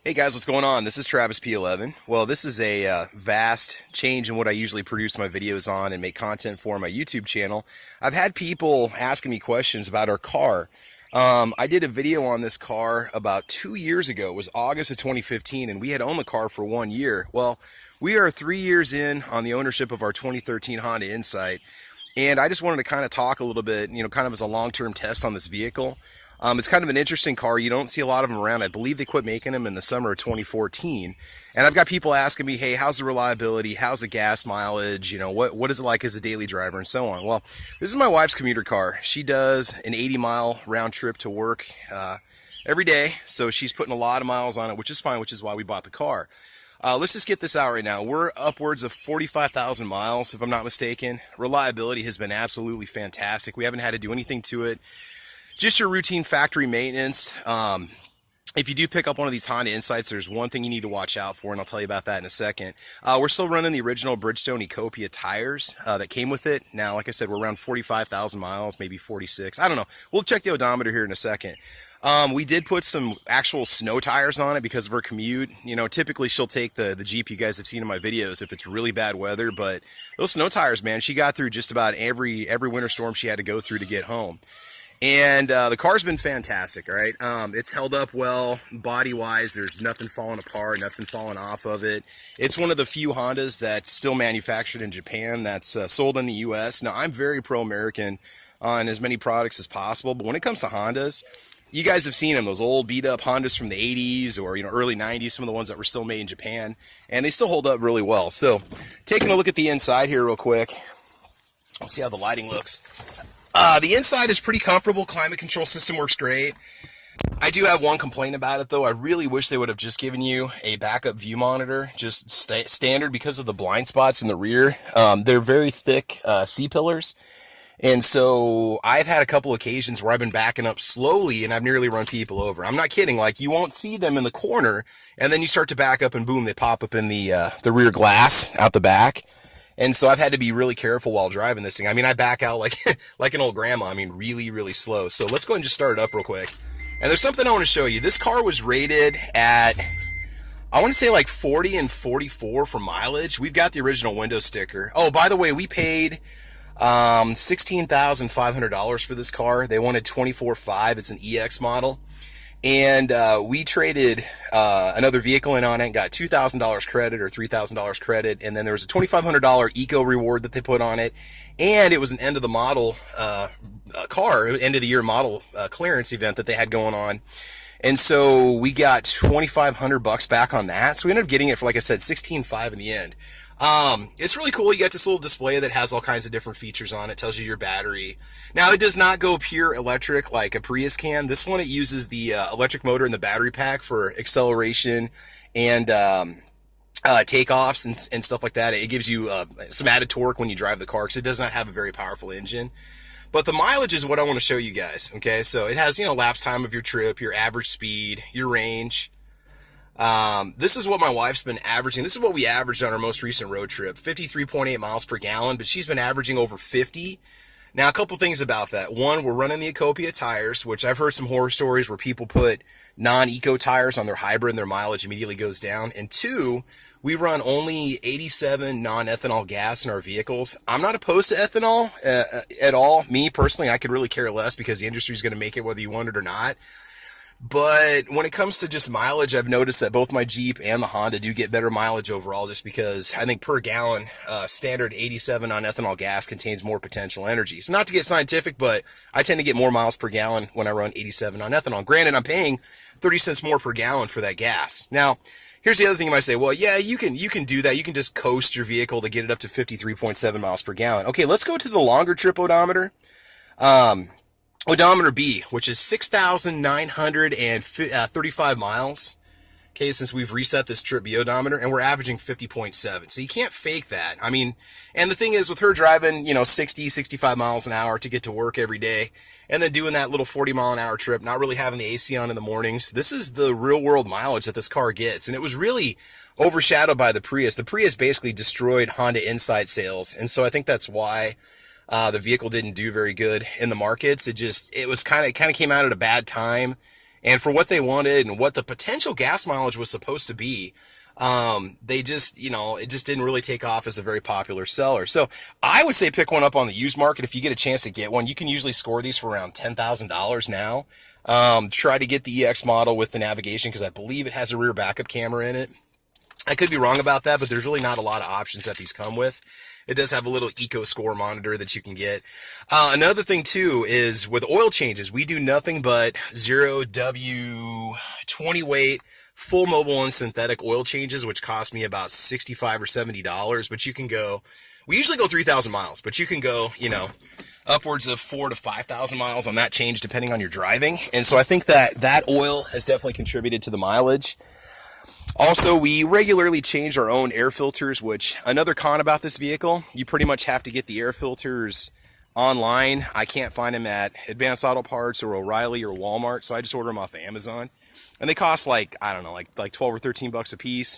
Hey guys, what's going on? This is Travis P11. Well, this is a vast change in what I usually produce my videos on and make content for my YouTube channel. I've had people asking me questions about our car. I did a video on this car about 2 years ago. It was August of 2015, and we had owned the car for 1 year. Well, we are 3 years in on the ownership of our 2013 Honda Insight, and I just wanted to kind of talk a little bit, kind of as a long-term test on this vehicle. It's kind of an interesting car. You don't see a lot of them around. I believe they quit making them in the summer of 2014. And I've got people asking me, hey, how's the reliability? How's the gas mileage? What is it like as a daily driver and so on? Well, this is my wife's commuter car. She does an 80-mile round trip to work every day. So she's putting a lot of miles on it, which is fine, which is why we bought the car. Let's just get this out right now. We're upwards of 45,000 miles, if I'm not mistaken. Reliability has been absolutely fantastic. We haven't had to do anything to it. Just your routine factory maintenance. If you do pick up one of these Honda Insights, there's one thing you need to watch out for, and I'll tell you about that in a second. We're still running the original Bridgestone Ecopia tires that came with it. Now, like I said, we're around 45,000 miles, maybe 46. I don't know. We'll check the odometer here in a second. We did put some actual snow tires on it because of her commute. Typically she'll take the Jeep you guys have seen in my videos if it's really bad weather, but those snow tires, man, she got through just about every winter storm she had to go through to get home. And the car's been fantastic, all right? It's held up well body-wise. There's nothing falling apart, nothing falling off of it. It's one of the few Hondas that's still manufactured in Japan that's sold in the U.S. Now, I'm very pro-American on as many products as possible, but when it comes to Hondas, you guys have seen them, those old beat-up Hondas from the 80s or early 90s, some of the ones that were still made in Japan, and they still hold up really well. So, taking a look at the inside here real quick, we'll see how the lighting looks. The inside is pretty comfortable. Climate control system works great. I do have one complaint about it, though. I really wish they would have just given you a backup view monitor, just standard, because of the blind spots in the rear. They're very thick C-pillars, and so I've had a couple occasions where I've been backing up slowly, and I've nearly run people over. I'm not kidding. Like, you won't see them in the corner, and then you start to back up, and boom, they pop up in the rear glass out the back. And so I've had to be really careful while driving this thing. I mean, I back out like like an old grandma. I mean, really, really slow. So let's go ahead and just start it up real quick. And there's something I want to show you. This car was rated at, I want to say like 40 and 44 for mileage. We've got the original window sticker. Oh, by the way, we paid $16,500 for this car. They wanted $24,500. It's an EX model. And we traded another vehicle in on it and got $2,000 credit or $3,000 credit. And then there was a $2,500 eco reward that they put on it. And it was an end of the model car, end of the year model clearance event that they had going on. And so we got $2,500 back on that. So we ended up getting it for, like I said, $16,500 in the end. It's really cool. You got this little display that has all kinds of different features on it. Tells you your battery. Now, it does not go pure electric like a Prius can. This one, it uses the electric motor in the battery pack for acceleration and takeoffs and stuff like that. It gives you some added torque when you drive the car because it does not have a very powerful engine. But the mileage is what I want to show you guys. Okay, so it has, lapse time of your trip, your average speed, your range. This is what my wife's been averaging. This is what we averaged on our most recent road trip, 53.8 miles per gallon, but she's been averaging over 50. Now, a couple things about that. One, we're running the Ecopia tires, which I've heard some horror stories where people put non-eco tires on their hybrid and their mileage immediately goes down. And two, we run only 87 non-ethanol gas in our vehicles. I'm not opposed to ethanol at all. Me, personally, I could really care less because the industry is going to make it whether you want it or not. But when it comes to just mileage, I've noticed that both my Jeep and the Honda do get better mileage overall just because I think per gallon, standard 87 on ethanol gas contains more potential energy. So not to get scientific, but I tend to get more miles per gallon when I run 87 on ethanol. Granted, I'm paying 30 cents more per gallon for that gas. Now, here's the other thing you might say, well, yeah, you can do that. You can just coast your vehicle to get it up to 53.7 miles per gallon. Okay, let's go to the longer trip odometer. Odometer B, which is 6,935 miles. Okay, since we've reset this trip B odometer, and we're averaging 50.7. So you can't fake that. I mean, and the thing is, with her driving, 60, 65 miles an hour to get to work every day, and then doing that little 40-mile-an-hour trip, not really having the AC on in the mornings, this is the real-world mileage that this car gets. And it was really overshadowed by the Prius. The Prius basically destroyed Honda Insight sales, and so I think that's why the vehicle didn't do very good in the markets. It was kind of came out at a bad time. And for what they wanted and what the potential gas mileage was supposed to be, they just, it just didn't really take off as a very popular seller. So I would say pick one up on the used market. If you get a chance to get one, you can usually score these for around $10,000 now. Try to get the EX model with the navigation, because I believe it has a rear backup camera in it. I could be wrong about that, but there's really not a lot of options that these come with. It does have a little eco score monitor that you can get. Another thing too is with oil changes, we do nothing but 0W 20 weight full mobile and synthetic oil changes, which cost me about $65 or $70. But you can go, we usually go 3,000 miles, but you can go, upwards of 4,000 to 5,000 miles on that change depending on your driving. And so I think that oil has definitely contributed to the mileage. Also, we regularly change our own air filters, which another con about this vehicle, you pretty much have to get the air filters online. I can't find them at Advanced Auto Parts or O'Reilly or Walmart, so I just order them off of Amazon. And they cost like, I don't know, like 12 or 13 bucks a piece.